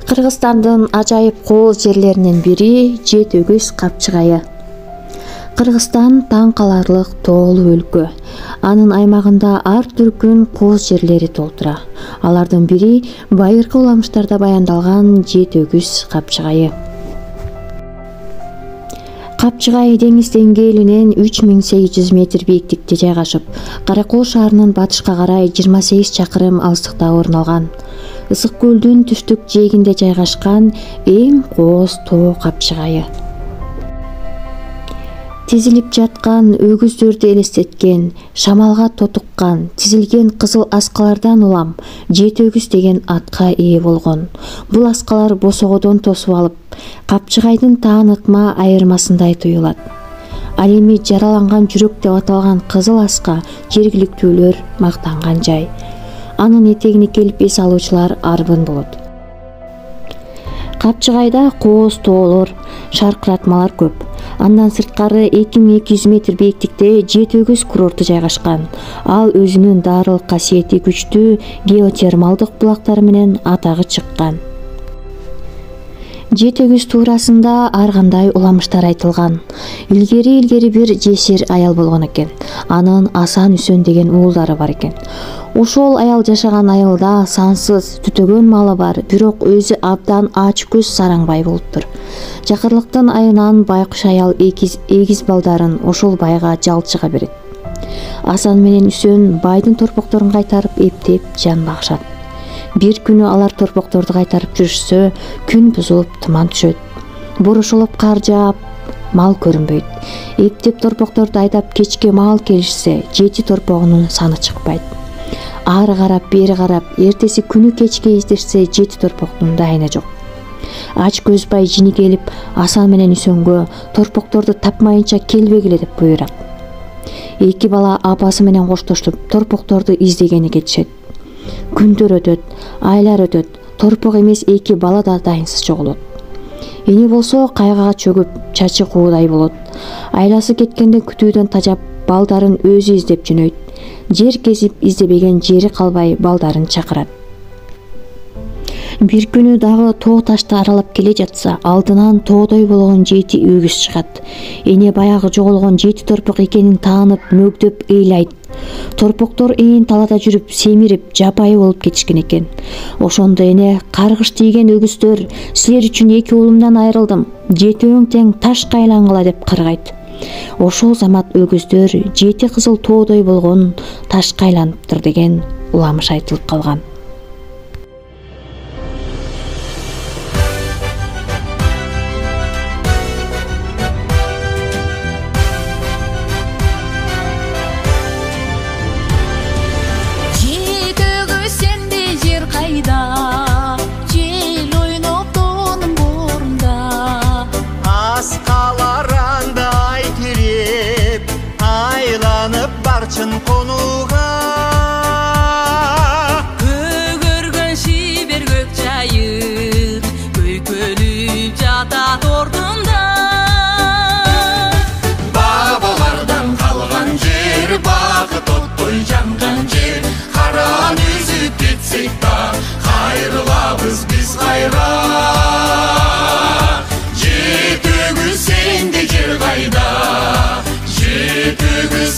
Кыргызстандын ажайып кооз жерлеринин бири Жетөгүз капчыгайы. Кыргызстан таң каларлык тоолуу өлкө. Анын аймагында ар түркүн кооз жерлери толтура. Алардын бири байыркы уламыштарда баяндалган Жетөгүз капчыгайы. Капчыгай деңиз деңгээлинен 3800 метр бийиктикте жайгашып, Каракол шаарынын батышка карай 28 чакырым алыстыкта орун алган. Ысык көлдүн түштүк жээгинде жайгашкан эң кооз тоо капчыгайы. Тизилип жаткан өгүздөрдү элестеткен, шамалга тотуккан, тизилген кызыл аскалардан улам Жетөгүз деген атка ээ болгон. Бул аскалар босогодон тосуп алып, капчыгайдын таанытма айырмасындай туюлат. Ал эми жараланган жүрөк деп аталган кызыл аска жергиликтүүлөр мактанган жай. Анын этегине келип эс алуучулар арбын болот. Капчыгайда кооз тоолор, шаркыратмалар көп. Андан сырткары 2200 метр бийиктикте Жетөгүз курорту жайгашкан. Ал өзүнүн дарылык касиети күчтүү геотермалдык булактары менен атагы чыккан. Жетөгүз туурасында ар кандай уламыштар айтылган. Илгери бир жесир аял болгон экен. Анын Асан Үсөн деген уулдары бар экен. Ошол аял жашаган айылда сансыз түтөгөн малы бар, бирок өзү абдан ач көз сараңбай болуптур. Жакырлыктын айынан байкуш аял эгиз балдарын ошол байга жалчыга берет. Асан менен Үсөн байдын торпокторун кайтарып эптеп жан багышат. Бир күнү алар торпокторду кайтарып жүрүшсө, күн бузулуп туман түшөт. Борошолоп кар жаап, мал көрүнбөйт. Эптеп торпокторду айдап кечке мал келишсе, 7 торпогунун саны чыкпайт. Ары карап, бери карап, эртеси күнү кечке издешсе 7 торпоктун дайыны жок. Ач көз бай жини келип, Асан менен Үсөнгө торпокторду тапмайынча келбегиле деп буйрат. Эки бала апасы менен коштошуп торпокторду издегени кетишет. Күндөр өтөт, айлар өтөт, торпок эмес эки бала да дайынсыз жоголот. Эне болсо кайгага чөгүп, чачы куудай болот. Айласы кеткенде күтүүдөн тажап, балдарын өзү издеп жөнөйт. Жер кезип издебеген жери калбай балдарын чакырат. Бир күнү дагы тоо ташты аралап келе жатса, алдынан тоодой болгон 7 өгүз чыгат. Эне баягы жоголгон 7 торпок экенин таанып, мөгдөп ыйлайт. Торпоктор ээн талада жүрүп, семирип, жапайы болуп кетишкен экен. Ошондо эне: "Каргыш тийген өгүздөр, силер үчүн 2 уулумдан айрылдым. Жетөөң тең ташка айлангыла" деп кыргайт. Ошол замат өгүздөр 7 кызыл тоодой болгон ташка айланыптыр деген уламыш айтылып калган. Барчын конуга көгөргөн шибер көк жайык көйкөлүп жатат ордунда. Бабалардан калган жер, бакыт оттой жанган жер. Каран үзүп кетсек да кайрылабыз биз кайра. Жетөгүз сенде жер кайда, Жетөгүз